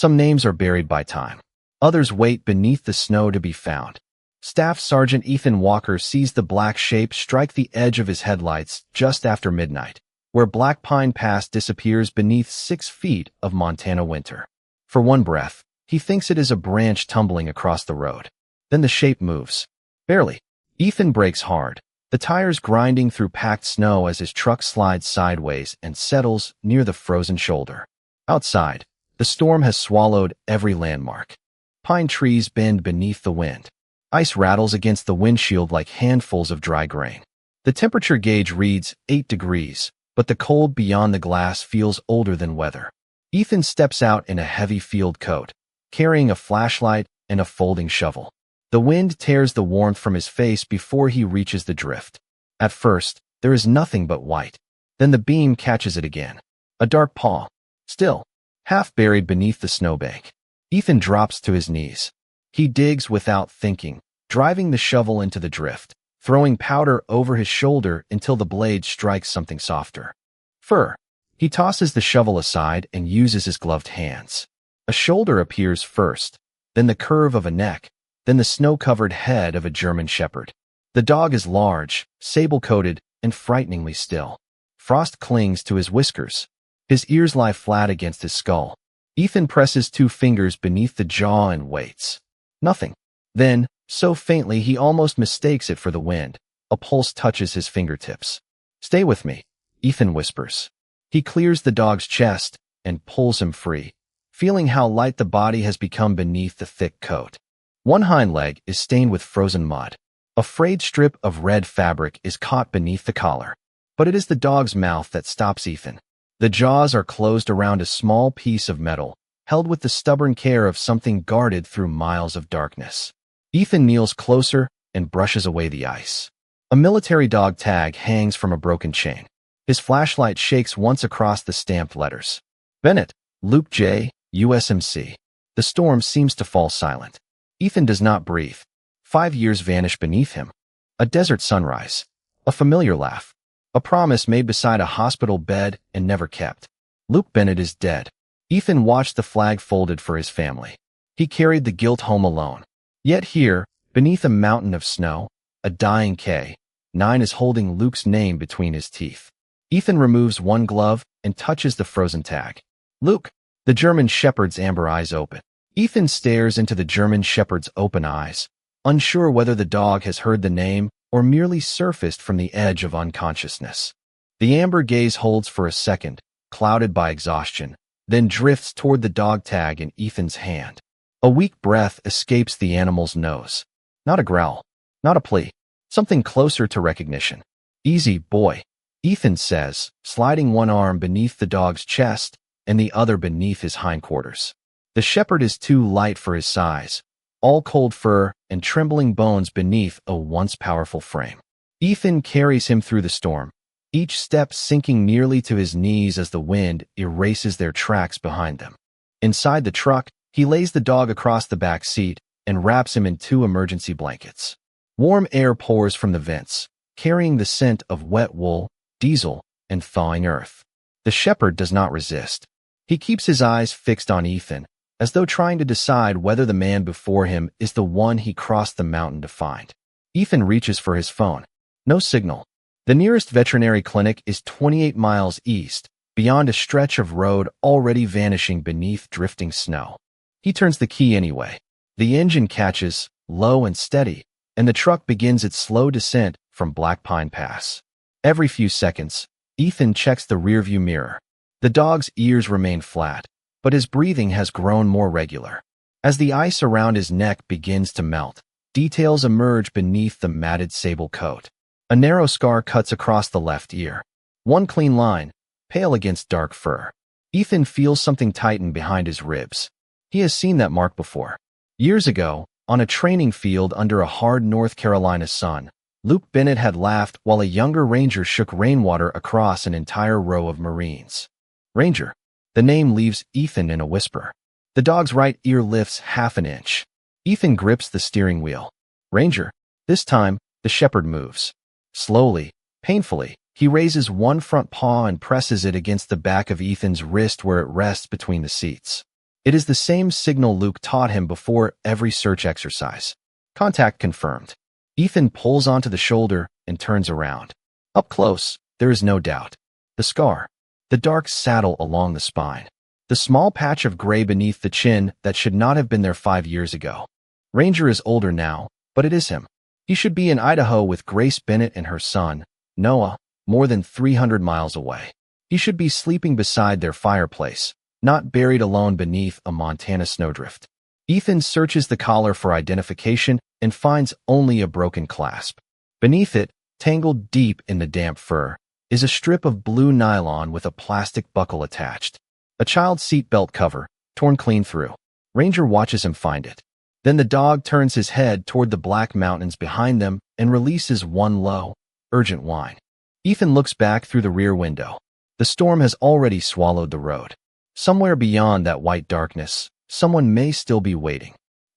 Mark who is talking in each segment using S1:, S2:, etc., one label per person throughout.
S1: Some names are buried by time. Others wait beneath the snow to be found. Staff Sergeant Ethan Walker sees the black shape strike the edge of his headlights just after midnight, where Black Pine Pass disappears beneath 6 feet of Montana winter. For one breath, he thinks it is a branch tumbling across the road. Then the shape moves. Barely. Ethan brakes hard, the tires grinding through packed snow as his truck slides sideways and settles near the frozen shoulder. Outside, the storm has swallowed every landmark. Pine trees bend beneath the wind. Ice rattles against the windshield like handfuls of dry grain. The temperature gauge reads 8 degrees, but the cold beyond the glass feels older than weather. Ethan steps out in a heavy field coat, carrying a flashlight and a folding shovel. The wind tears the warmth from his face before he reaches the drift. At first, there is nothing but white. Then the beam catches it again. A dark paw. Still, half buried beneath the snowbank. Ethan drops to his knees. He digs without thinking, driving the shovel into the drift, throwing powder over his shoulder until the blade strikes something softer. Fur. He tosses the shovel aside and uses his gloved hands. A shoulder appears first, then the curve of a neck, then the snow-covered head of a German shepherd. The dog is large, sable-coated, and frighteningly still. Frost clings to his whiskers. His ears lie flat against his skull. Ethan presses 2 fingers beneath the jaw and waits. Nothing. Then, so faintly he almost mistakes it for the wind, a pulse touches his fingertips. "Stay with me," Ethan whispers. He clears the dog's chest and pulls him free, feeling how light the body has become beneath the thick coat. One hind leg is stained with frozen mud. A frayed strip of red fabric is caught beneath the collar. But it is the dog's mouth that stops Ethan. The jaws are closed around a small piece of metal, held with the stubborn care of something guarded through miles of darkness. Ethan kneels closer and brushes away the ice. A military dog tag hangs from a broken chain. His flashlight shakes once across the stamped letters. Bennett, Luke J., USMC. The storm seems to fall silent. Ethan does not breathe. 5 years vanish beneath him. A desert sunrise. A familiar laugh. A promise made beside a hospital bed and never kept. Luke Bennett is dead. Ethan watched the flag folded for his family. He carried the guilt home alone. Yet here, beneath a mountain of snow, a dying K-9 is holding Luke's name between his teeth. Ethan removes one glove and touches the frozen tag. Luke. The German shepherd's amber eyes open. Ethan stares into the German shepherd's open eyes, unsure whether the dog has heard the name or merely surfaced from the edge of unconsciousness. The amber gaze holds for a second, clouded by exhaustion, then drifts toward the dog tag in Ethan's hand. A weak breath escapes the animal's nose. Not a growl, not a plea, something closer to recognition. "Easy, boy," Ethan says, sliding one arm beneath the dog's chest and the other beneath his hindquarters. The shepherd is too light for his size, all cold fur and trembling bones beneath a once powerful frame. Ethan carries him through the storm, each step sinking nearly to his knees as the wind erases their tracks behind them. Inside the truck, he lays the dog across the back seat and wraps him in 2 emergency blankets. Warm air pours from the vents, carrying the scent of wet wool, diesel, and thawing earth. The shepherd does not resist. He keeps his eyes fixed on Ethan, as though trying to decide whether the man before him is the one he crossed the mountain to find. Ethan reaches for his phone. No signal. The nearest veterinary clinic is 28 miles east, beyond a stretch of road already vanishing beneath drifting snow. He turns the key anyway. The engine catches, low and steady, and the truck begins its slow descent from Black Pine Pass. Every few seconds, Ethan checks the rearview mirror. The dog's ears remain flat, but his breathing has grown more regular. As the ice around his neck begins to melt, details emerge beneath the matted sable coat. A narrow scar cuts across the left ear. One clean line, pale against dark fur. Ethan feels something tighten behind his ribs. He has seen that mark before. Years ago, on a training field under a hard North Carolina sun, Luke Bennett had laughed while a younger ranger shook rainwater across an entire row of Marines. Ranger. The name leaves Ethan in a whisper. The dog's right ear lifts half an inch. Ethan grips the steering wheel. Ranger. This time, the shepherd moves. Slowly, painfully, he raises one front paw and presses it against the back of Ethan's wrist where it rests between the seats. It is the same signal Luke taught him before every search exercise. Contact confirmed. Ethan pulls onto the shoulder and turns around. Up close, there is no doubt. The scar. The dark saddle along the spine. The small patch of gray beneath the chin that should not have been there 5 years ago. Ranger is older now, but it is him. He should be in Idaho with Grace Bennett and her son, Noah, more than 300 miles away. He should be sleeping beside their fireplace, not buried alone beneath a Montana snowdrift. Ethan searches the collar for identification and finds only a broken clasp. Beneath it, tangled deep in the damp fur, is a strip of blue nylon with a plastic buckle attached. A child's seatbelt cover, torn clean through. Ranger watches him find it. Then the dog turns his head toward the black mountains behind them and releases one low, urgent whine. Ethan looks back through the rear window. The storm has already swallowed the road. Somewhere beyond that white darkness, someone may still be waiting.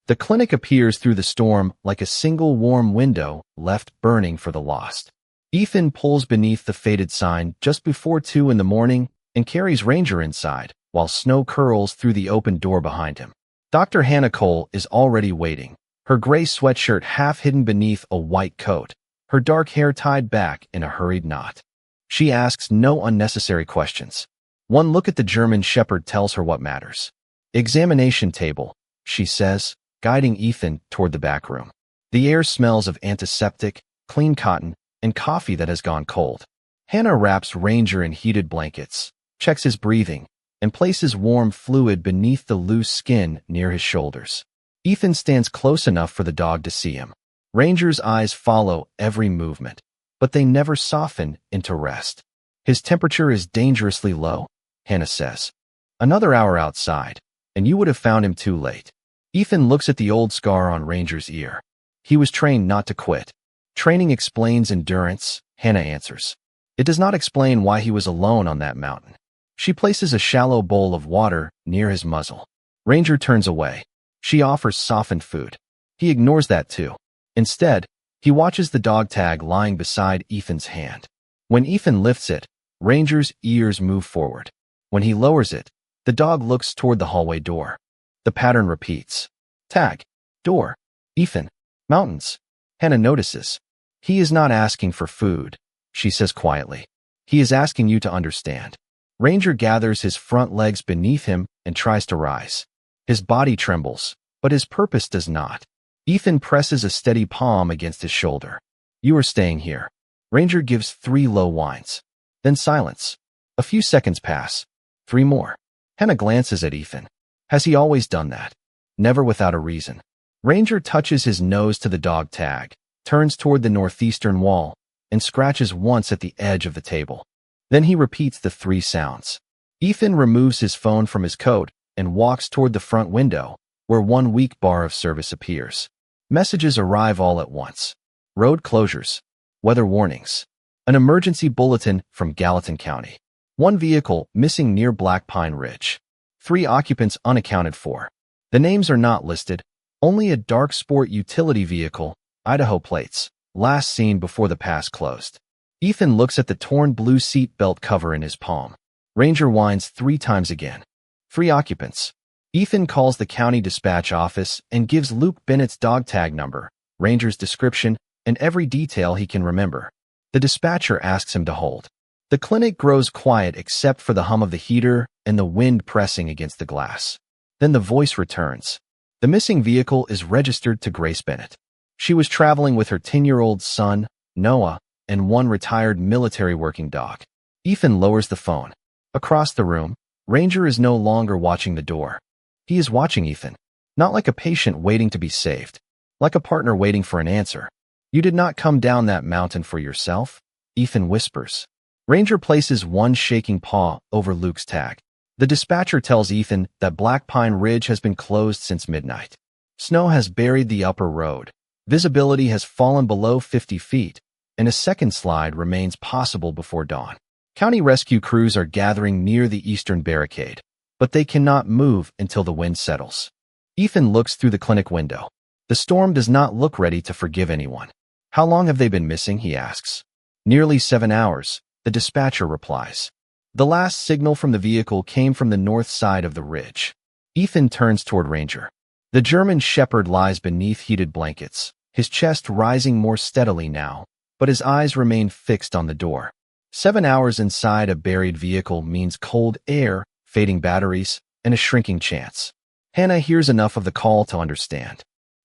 S1: The clinic appears through the storm like a single warm window left burning for the lost. Ethan pulls beneath the faded sign just before 2 in the morning and carries Ranger inside, while snow curls through the open door behind him. Dr. Hannah Cole is already waiting, her gray sweatshirt half hidden beneath a white coat, her dark hair tied back in a hurried knot. She asks no unnecessary questions. One look at the German Shepherd tells her what matters. Examination table, she says, guiding Ethan toward the back room. The air smells of antiseptic, clean cotton, and coffee that has gone cold. Hannah wraps Ranger in heated blankets, checks his breathing, and places warm fluid beneath the loose skin near his shoulders. Ethan stands close enough for the dog to see him. Ranger's eyes follow every movement, but they never soften into rest. His temperature is dangerously low, Hannah says. Another hour outside, and you would have found him too late. Ethan looks at the old scar on Ranger's ear. He was trained not to quit. Training explains endurance, Hannah answers. It does not explain why he was alone on that mountain. She places a shallow bowl of water near his muzzle. Ranger turns away. She offers softened food. He ignores that too. Instead, he watches the dog tag lying beside Ethan's hand. When Ethan lifts it, Ranger's ears move forward. When he lowers it, the dog looks toward the hallway door. The pattern repeats. Tag. Door. Ethan. Mountains. Hannah notices. He is not asking for food, she says quietly. He is asking you to understand. Ranger gathers his front legs beneath him and tries to rise. His body trembles, but his purpose does not. Ethan presses a steady palm against his shoulder. You are staying here. Ranger gives 3 low whines. Then silence. A few seconds pass. 3 more. Hannah glances at Ethan. Has he always done that? Never without a reason. Ranger touches his nose to the dog tag, turns toward the northeastern wall, and scratches once at the edge of the table. Then he repeats the 3 sounds. Ethan removes his phone from his coat and walks toward the front window, where one weak bar of service appears. Messages arrive all at once. Road closures. Weather warnings. An emergency bulletin from Gallatin County. 1 vehicle missing near Black Pine Ridge. 3 occupants unaccounted for. The names are not listed. Only a dark sport utility vehicle, Idaho plates, last seen before the pass closed. Ethan looks at the torn blue seat belt cover in his palm. Ranger whines 3 times again. 3 occupants. Ethan calls the county dispatch office and gives Luke Bennett's dog tag number, Ranger's description, and every detail he can remember. The dispatcher asks him to hold. The clinic grows quiet except for the hum of the heater and the wind pressing against the glass. Then the voice returns. The missing vehicle is registered to Grace Bennett. She was traveling with her 10-year-old son, Noah, and 1 retired military working dog. Ethan lowers the phone. Across the room, Ranger is no longer watching the door. He is watching Ethan, not like a patient waiting to be saved, like a partner waiting for an answer. You did not come down that mountain for yourself, Ethan whispers. Ranger places 1 shaking paw over Luke's tag. The dispatcher tells Ethan that Black Pine Ridge has been closed since midnight. Snow has buried the upper road. Visibility has fallen below 50 feet, and a second slide remains possible before dawn. County rescue crews are gathering near the eastern barricade, but they cannot move until the wind settles. Ethan looks through the clinic window. The storm does not look ready to forgive anyone. How long have they been missing, he asks. Nearly 7 hours, the dispatcher replies. The last signal from the vehicle came from the north side of the ridge. Ethan turns toward Ranger. The German Shepherd lies beneath heated blankets, his chest rising more steadily now, but his eyes remain fixed on the door. 7 hours inside a buried vehicle means cold air, fading batteries, and a shrinking chance. Hannah hears enough of the call to understand.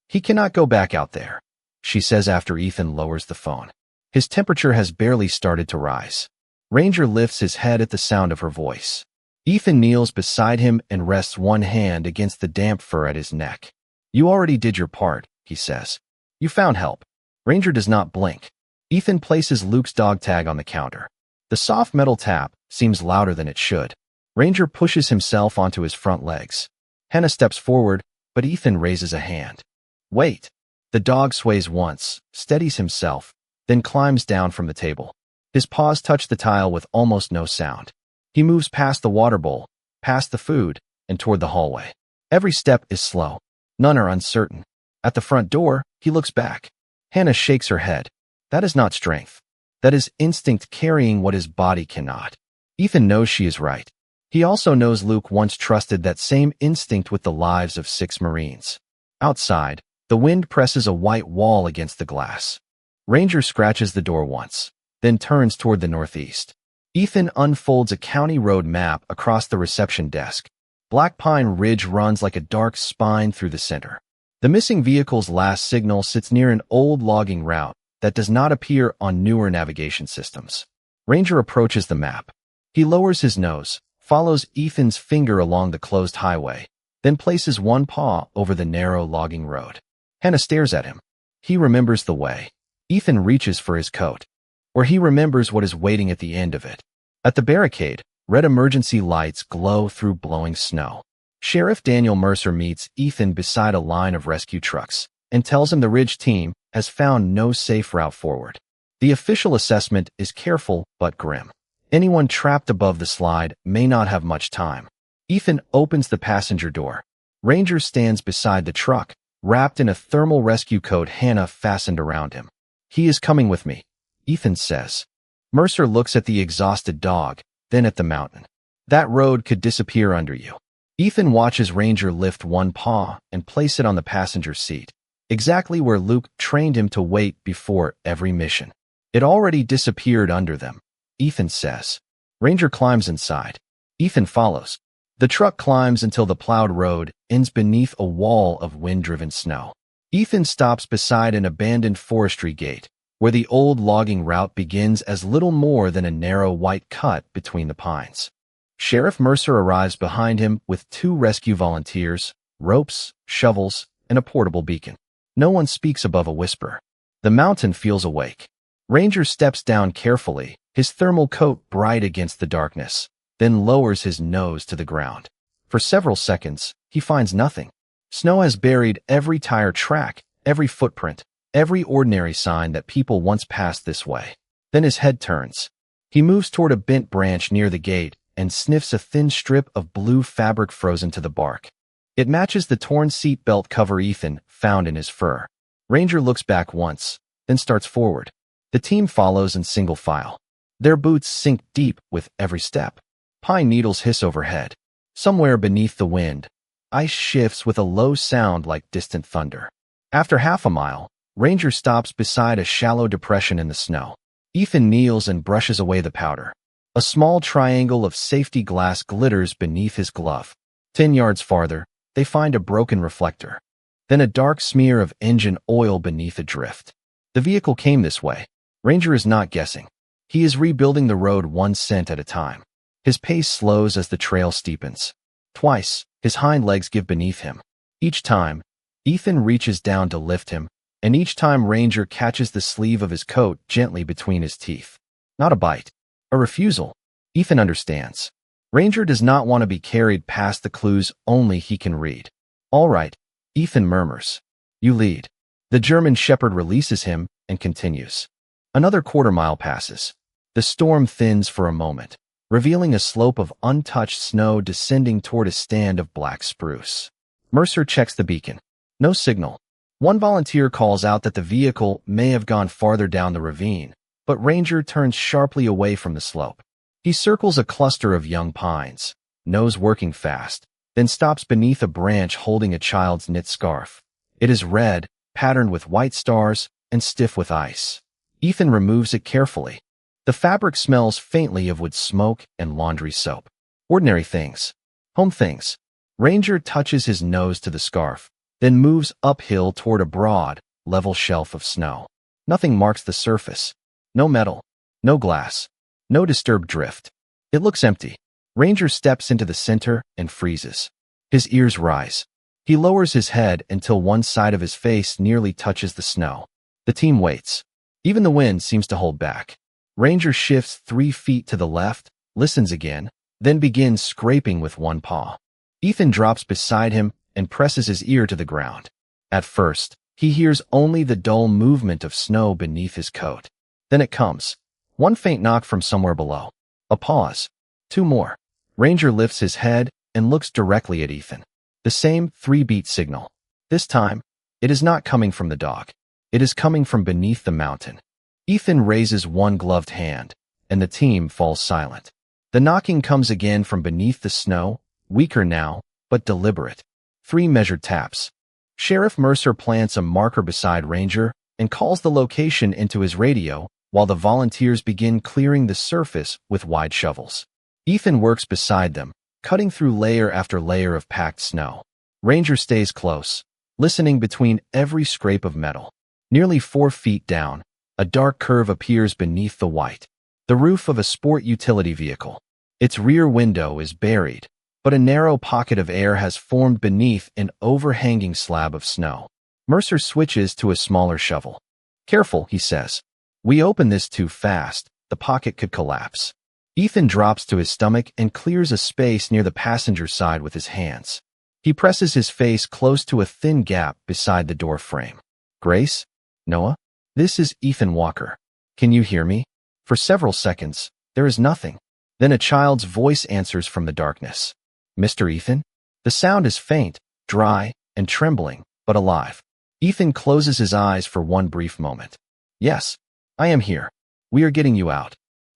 S1: He cannot go back out there, she says after Ethan lowers the phone. His temperature has barely started to rise. Ranger lifts his head at the sound of her voice. Ethan kneels beside him and rests one hand against the damp fur at his neck. You already did your part, he says. You found help. Ranger does not blink. Ethan places Luke's dog tag on the counter. The soft metal tap seems louder than it should. Ranger pushes himself onto his front legs. Hannah steps forward, but Ethan raises a hand. Wait. The dog sways once, steadies himself, then climbs down from the table. His paws touch the tile with almost no sound. He moves past the water bowl, past the food, and toward the hallway. Every step is slow. None are uncertain. At the front door, he looks back. Hannah shakes her head. That is not strength. That is instinct carrying what his body cannot. Ethan knows she is right. He also knows Luke once trusted that same instinct with the lives of 6 Marines. Outside, the wind presses a white wall against the glass. Ranger scratches the door once, then turns toward the northeast. Ethan unfolds a county road map across the reception desk. Black Pine Ridge runs like a dark spine through the center. The missing vehicle's last signal sits near an old logging route that does not appear on newer navigation systems. Ranger approaches the map. He lowers his nose, follows Ethan's finger along the closed highway, then places one paw over the narrow logging road. Hannah stares at him. He remembers the way. Ethan reaches for his coat. Or he remembers what is waiting at the end of it. At the barricade, red emergency lights glow through blowing snow. Sheriff Daniel Mercer meets Ethan beside a line of rescue trucks and tells him the Ridge team has found no safe route forward. The official assessment is careful but grim. Anyone trapped above the slide may not have much time. Ethan opens the passenger door. Ranger stands beside the truck, wrapped in a thermal rescue coat Hannah fastened around him. He is coming with me, Ethan says. Mercer looks at the exhausted dog, then at the mountain. That road could disappear under you. Ethan watches Ranger lift one paw and place it on the passenger seat, exactly where Luke trained him to wait before every mission. It already disappeared under them, Ethan says. Ranger climbs inside. Ethan follows. The truck climbs until the plowed road ends beneath a wall of wind-driven snow. Ethan stops beside an abandoned forestry gate, where the old logging route begins as little more than a narrow white cut between the pines. Sheriff Mercer arrives behind him with 2 rescue volunteers, ropes, shovels, and a portable beacon. No one speaks above a whisper. The mountain feels awake. Ranger steps down carefully, his thermal coat bright against the darkness, then lowers his nose to the ground. For several seconds, he finds nothing. Snow has buried every tire track, every footprint, every ordinary sign that people once passed this way. Then his head turns. He moves toward a bent branch near the gate and sniffs a thin strip of blue fabric frozen to the bark. It matches the torn seat belt cover Ethan found in his fur. Ranger looks back once, then starts forward. The team follows in single file. Their boots sink deep with every step. Pine needles hiss overhead. Somewhere beneath the wind, ice shifts with a low sound like distant thunder. After half a mile, Ranger stops beside a shallow depression in the snow. Ethan kneels and brushes away the powder. A small triangle of safety glass glitters beneath his glove. 10 yards farther, they find a broken reflector. Then a dark smear of engine oil beneath a drift. The vehicle came this way. Ranger is not guessing. He is rebuilding the road 1 cent at a time. His pace slows as the trail steepens. Twice, his hind legs give beneath him. Each time, Ethan reaches down to lift him, and each time Ranger catches the sleeve of his coat gently between his teeth. Not a bite. A refusal. Ethan understands. Ranger does not want to be carried past the clues only he can read. All right, Ethan murmurs. You lead. The German Shepherd releases him and continues. Another quarter-mile passes. The storm thins for a moment, revealing a slope of untouched snow descending toward a stand of black spruce. Mercer checks the beacon. No signal. One volunteer calls out that the vehicle may have gone farther down the ravine, but Ranger turns sharply away from the slope. He circles a cluster of young pines, nose working fast, then stops beneath a branch holding a child's knit scarf. It is red, patterned with white stars, and stiff with ice. Ethan removes it carefully. The fabric smells faintly of wood smoke and laundry soap. Ordinary things. Home things. Ranger touches his nose to the scarf, then moves uphill toward a broad, level shelf of snow. Nothing marks the surface. No metal. No glass. No disturbed drift. It looks empty. Ranger steps into the center and freezes. His ears rise. He lowers his head until one side of his face nearly touches the snow. The team waits. Even the wind seems to hold back. Ranger shifts 3 feet to the left, listens again, then begins scraping with one paw. Ethan drops beside him and presses his ear to the ground. At first, he hears only the dull movement of snow beneath his coat. Then it comes. One faint knock from somewhere below. A pause. 2 more. Ranger lifts his head and looks directly at Ethan. The same 3-beat signal. This time, it is not coming from the dog. It is coming from beneath the mountain. Ethan raises one gloved hand, and the team falls silent. The knocking comes again from beneath the snow, weaker now, but deliberate. 3 measured taps. Sheriff Mercer plants a marker beside Ranger and calls the location into his radio while the volunteers begin clearing the surface with wide shovels. Ethan works beside them, cutting through layer after layer of packed snow. Ranger stays close, listening between every scrape of metal. Nearly 4 feet down, a dark curve appears beneath the white. The roof of a sport utility vehicle. Its rear window is buried, but a narrow pocket of air has formed beneath an overhanging slab of snow. Mercer switches to a smaller shovel. "Careful," he says. "We open this too fast, the pocket could collapse." Ethan drops to his stomach and clears a space near the passenger side with his hands. He presses his face close to a thin gap beside the door frame. "Grace? Noah? This is Ethan Walker. Can you hear me?" For several seconds, there is nothing. Then a child's voice answers from the darkness. "Mr. Ethan?" The sound is faint, dry, and trembling, but alive. Ethan closes his eyes for one brief moment. "Yes, I am here. We are getting you out."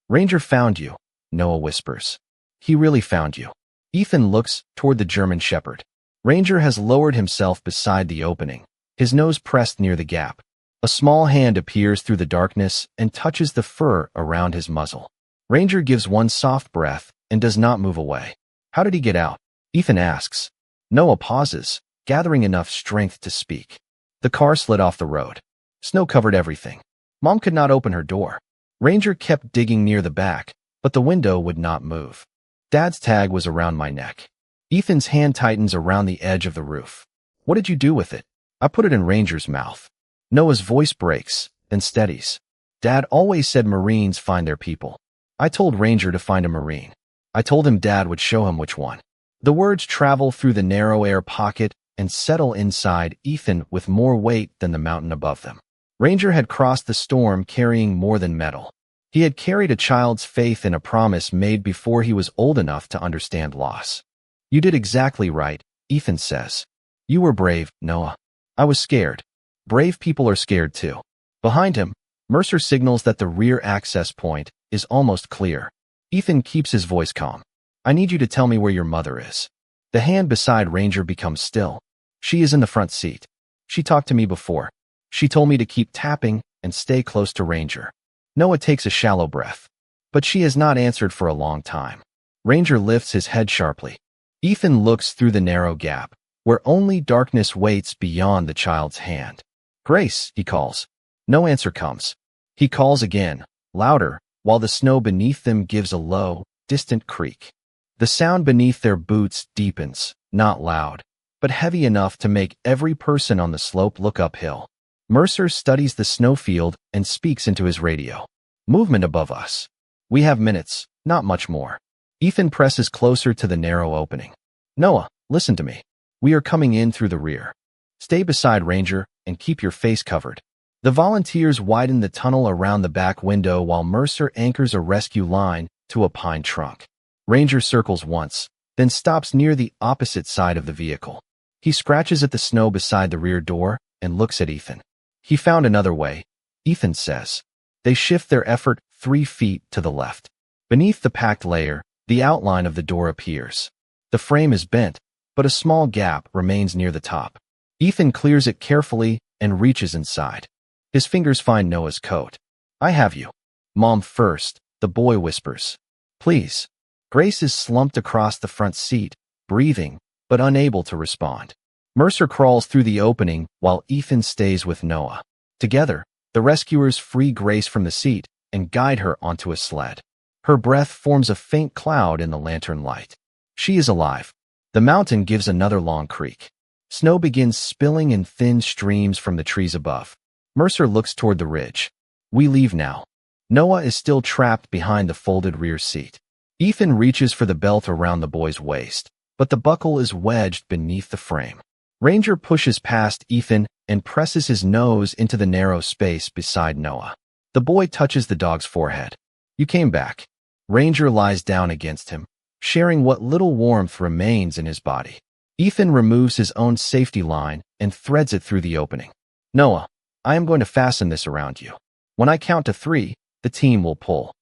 S1: "Ranger found you," Noah whispers. "He really found you." Ethan looks toward the German Shepherd. Ranger has lowered himself beside the opening, his nose pressed near the gap. A small hand appears through the darkness and touches the fur around his muzzle. Ranger gives one soft breath and does not move away. "How did he get out?" Ethan asks. Noah pauses, gathering enough strength to speak. "The car slid off the road. Snow covered everything. Mom could not open her door. Ranger kept digging near the back, but the window would not move. Dad's tag was around my neck." Ethan's hand tightens around the edge of the roof. "What did you do with it?" "I put it in Ranger's mouth." Noah's voice breaks, then steadies. "Dad always said Marines find their people. I told Ranger to find a Marine. I told him Dad would show him which one." The words travel through the narrow air pocket and settle inside Ethan with more weight than the mountain above them. Ranger had crossed the storm carrying more than metal. He had carried a child's faith in a promise made before he was old enough to understand loss. "You did exactly right," Ethan says. "You were brave, Noah. I was scared. Brave people are scared too." Behind him, Mercer signals that the rear access point is almost clear. Ethan keeps his voice calm. "I need you to tell me where your mother is." The hand beside Ranger becomes still. "She is in the front seat. She talked to me before. She told me to keep tapping and stay close to Ranger." Noah takes a shallow breath. "But she has not answered for a long time." Ranger lifts his head sharply. Ethan looks through the narrow gap, where only darkness waits beyond the child's hand. "Grace," he calls. No answer comes. He calls again, louder, while the snow beneath them gives a low, distant creak. The sound beneath their boots deepens, not loud, but heavy enough to make every person on the slope look uphill. Mercer studies the snowfield and speaks into his radio. "Movement above us. We have minutes, not much more." Ethan presses closer to the narrow opening. "Noah, listen to me. We are coming in through the rear. Stay beside Ranger and keep your face covered." The volunteers widen the tunnel around the back window while Mercer anchors a rescue line to a pine trunk. Ranger circles once, then stops near the opposite side of the vehicle. He scratches at the snow beside the rear door and looks at Ethan. "He found another way," Ethan says. They shift their effort 3 feet to the left. Beneath the packed layer, the outline of the door appears. The frame is bent, but a small gap remains near the top. Ethan clears it carefully and reaches inside. His fingers find Noah's coat. "I have you." "Mom first," the boy whispers. "Please." Grace is slumped across the front seat, breathing, but unable to respond. Mercer crawls through the opening while Ethan stays with Noah. Together, the rescuers free Grace from the seat and guide her onto a sled. Her breath forms a faint cloud in the lantern light. She is alive. The mountain gives another long creak. Snow begins spilling in thin streams from the trees above. Mercer looks toward the ridge. "We leave now." Noah is still trapped behind the folded rear seat. Ethan reaches for the belt around the boy's waist, but the buckle is wedged beneath the frame. Ranger pushes past Ethan and presses his nose into the narrow space beside Noah. The boy touches the dog's forehead. "You came back." Ranger lies down against him, sharing what little warmth remains in his body. Ethan removes his own safety line and threads it through the opening. "Noah, I am going to fasten this around you. When I count to 3, the team will pull."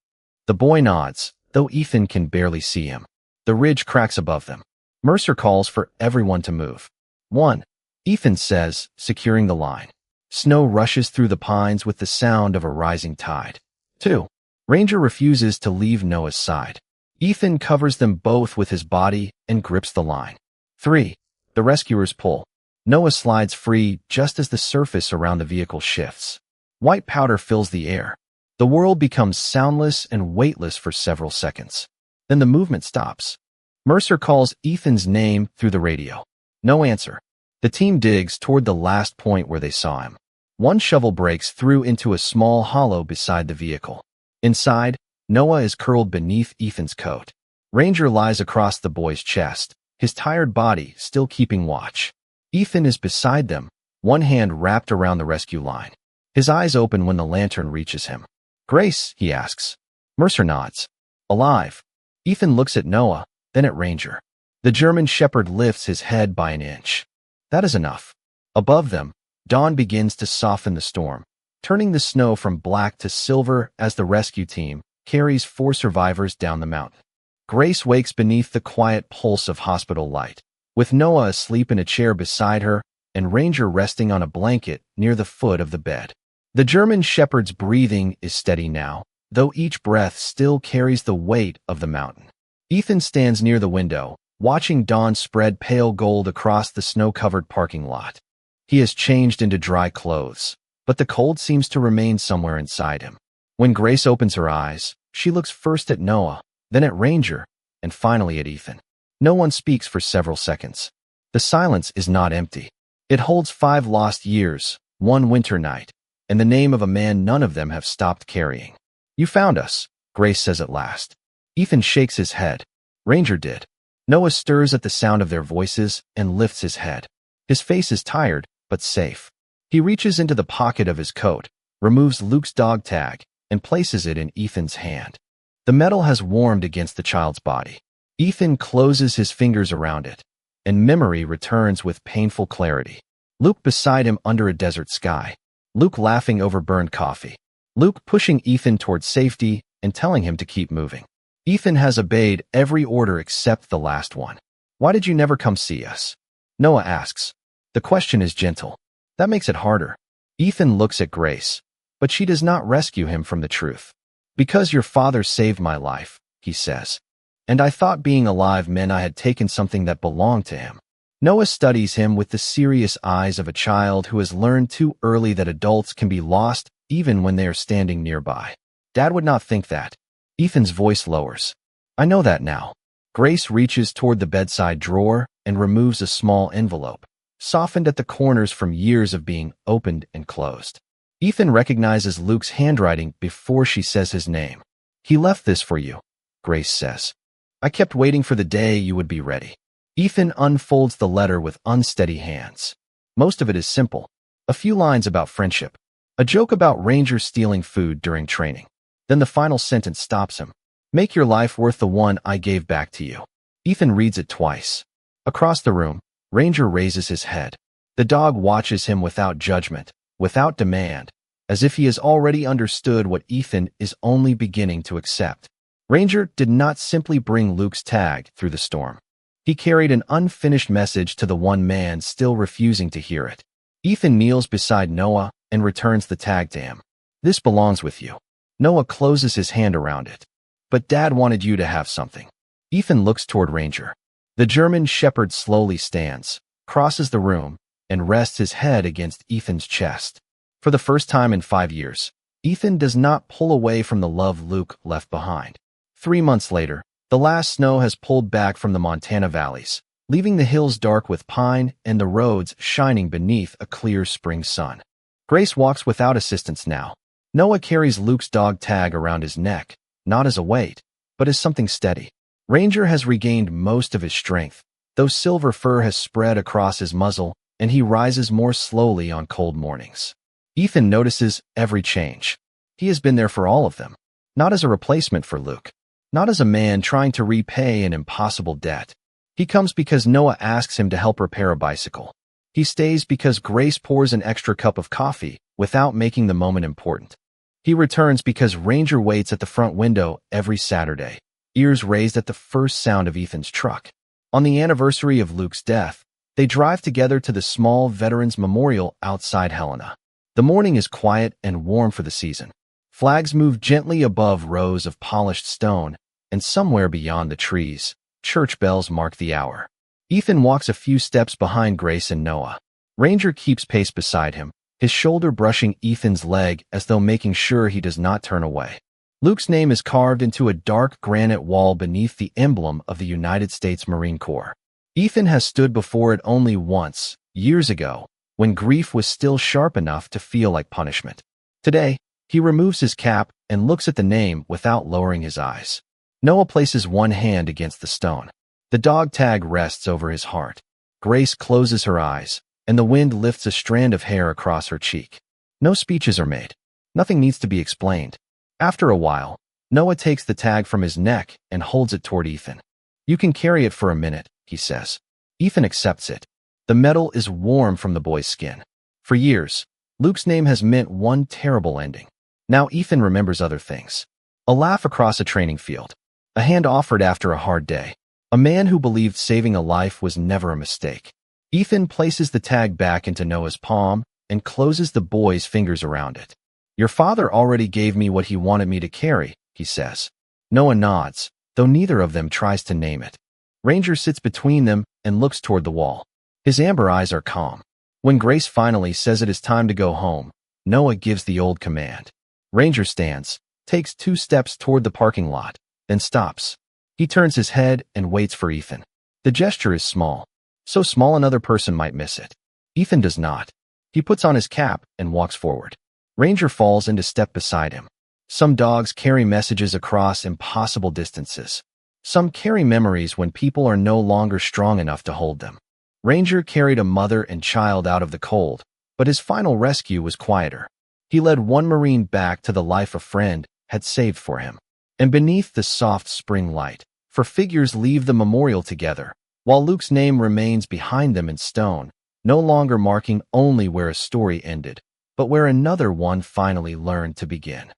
S1: The boy nods, though Ethan can barely see him. The ridge cracks above them. Mercer calls for everyone to move. 1, Ethan says, securing the line. Snow rushes through the pines with the sound of a rising tide. 2, Ranger refuses to leave Noah's side. Ethan covers them both with his body and grips the line. 3, the rescuers pull. Noah slides free just as the surface around the vehicle shifts. White powder fills the air. The world becomes soundless and weightless for several seconds. Then the movement stops. Mercer calls Ethan's name through the radio. No answer. The team digs toward the last point where they saw him. One shovel breaks through into a small hollow beside the vehicle. Inside, Noah is curled beneath Ethan's coat. Ranger lies across the boy's chest, his tired body still keeping watch. Ethan is beside them, one hand wrapped around the rescue line. His eyes open when the lantern reaches him. "Grace," he asks. Mercer nods. "Alive." Ethan looks at Noah, then at Ranger. The German shepherd lifts his head by an inch. That is enough. Above them, dawn begins to soften the storm, turning the snow from black to silver as the rescue team carries 4 survivors down the mountain. Grace wakes beneath the quiet pulse of hospital light, with Noah asleep in a chair beside her and Ranger resting on a blanket near the foot of the bed. The German shepherd's breathing is steady now, though each breath still carries the weight of the mountain. Ethan stands near the window, watching dawn spread pale gold across the snow-covered parking lot. He has changed into dry clothes, but the cold seems to remain somewhere inside him. When Grace opens her eyes, she looks first at Noah, then at Ranger, and finally at Ethan. No one speaks for several seconds. The silence is not empty. It holds 5 lost years, 1 winter night, and the name of a man none of them have stopped carrying. "You found us," Grace says at last. Ethan shakes his head. Ranger did. Noah stirs at the sound of their voices and lifts his head. His face is tired, but safe. He reaches into the pocket of his coat, removes Luke's dog tag, and places it in Ethan's hand. The metal has warmed against the child's body. Ethan closes his fingers around it, and memory returns with painful clarity. Luke beside him under a desert sky. Luke laughing over burned coffee. Luke pushing Ethan toward safety and telling him to keep moving. Ethan has obeyed every order except the last one. "Why did you never come see us?" Noah asks. The question is gentle. That makes it harder. Ethan looks at Grace, but she does not rescue him from the truth. "Because your father saved my life," he says. "And I thought being alive meant I had taken something that belonged to him." Noah studies him with the serious eyes of a child who has learned too early that adults can be lost even when they are standing nearby. "Dad would not think that." Ethan's voice lowers. "I know that now." Grace reaches toward the bedside drawer and removes a small envelope, softened at the corners from years of being opened and closed. Ethan recognizes Luke's handwriting before she says his name. "He left this for you," Grace says. "I kept waiting for the day you would be ready." Ethan unfolds the letter with unsteady hands. Most of it is simple. A few lines about friendship. A joke about Ranger stealing food during training. Then the final sentence stops him. "Make your life worth the one I gave back to you." Ethan reads it twice. Across the room, Ranger raises his head. The dog watches him without judgment, without demand, as if he has already understood what Ethan is only beginning to accept. Ranger did not simply bring Luke's tag through the storm. He carried an unfinished message to the one man still refusing to hear it. Ethan kneels beside Noah and returns the tag to him. "This belongs with you." Noah closes his hand around it. "But Dad wanted you to have something." Ethan looks toward Ranger. The German shepherd slowly stands, crosses the room, and rests his head against Ethan's chest. For the first time in 5 years, Ethan does not pull away from the love Luke left behind. 3 months later, the last snow has pulled back from the Montana valleys, leaving the hills dark with pine and the roads shining beneath a clear spring sun. Grace walks without assistance now. Noah carries Luke's dog tag around his neck, not as a weight, but as something steady. Ranger has regained most of his strength, though silver fur has spread across his muzzle, and he rises more slowly on cold mornings. Ethan notices every change. He has been there for all of them, not as a replacement for Luke, not as a man trying to repay an impossible debt. He comes because Noah asks him to help repair a bicycle. He stays because Grace pours an extra cup of coffee without making the moment important. He returns because Ranger waits at the front window every Saturday, ears raised at the first sound of Ethan's truck. On the anniversary of Luke's death, they drive together to the small Veterans Memorial outside Helena. The morning is quiet and warm for the season. Flags move gently above rows of polished stone, and somewhere beyond the trees, church bells mark the hour. Ethan walks a few steps behind Grace and Noah. Ranger keeps pace beside him, his shoulder brushing Ethan's leg as though making sure he does not turn away. Luke's name is carved into a dark granite wall beneath the emblem of the United States Marine Corps. Ethan has stood before it only once, years ago, when grief was still sharp enough to feel like punishment. Today, he removes his cap and looks at the name without lowering his eyes. Noah places one hand against the stone. The dog tag rests over his heart. Grace closes her eyes, and the wind lifts a strand of hair across her cheek. No speeches are made. Nothing needs to be explained. After a while, Noah takes the tag from his neck and holds it toward Ethan. "You can carry it for a minute," he says. Ethan accepts it. The metal is warm from the boy's skin. For years, Luke's name has meant one terrible ending. Now Ethan remembers other things. A laugh across a training field. A hand offered after a hard day. A man who believed saving a life was never a mistake. Ethan places the tag back into Noah's palm and closes the boy's fingers around it. "Your father already gave me what he wanted me to carry," he says. Noah nods, though neither of them tries to name it. Ranger sits between them and looks toward the wall. His amber eyes are calm. When Grace finally says it is time to go home, Noah gives the old command. Ranger stands, takes 2 steps toward the parking lot, then stops. He turns his head and waits for Ethan. The gesture is small, so small another person might miss it. Ethan does not. He puts on his cap and walks forward. Ranger falls into step beside him. Some dogs carry messages across impossible distances. Some carry memories when people are no longer strong enough to hold them. Ranger carried a mother and child out of the cold, but his final rescue was quieter. He led one Marine back to the life a friend had saved for him. And beneath the soft spring light, 4 figures leave the memorial together, while Luke's name remains behind them in stone, no longer marking only where a story ended, but where another one finally learned to begin.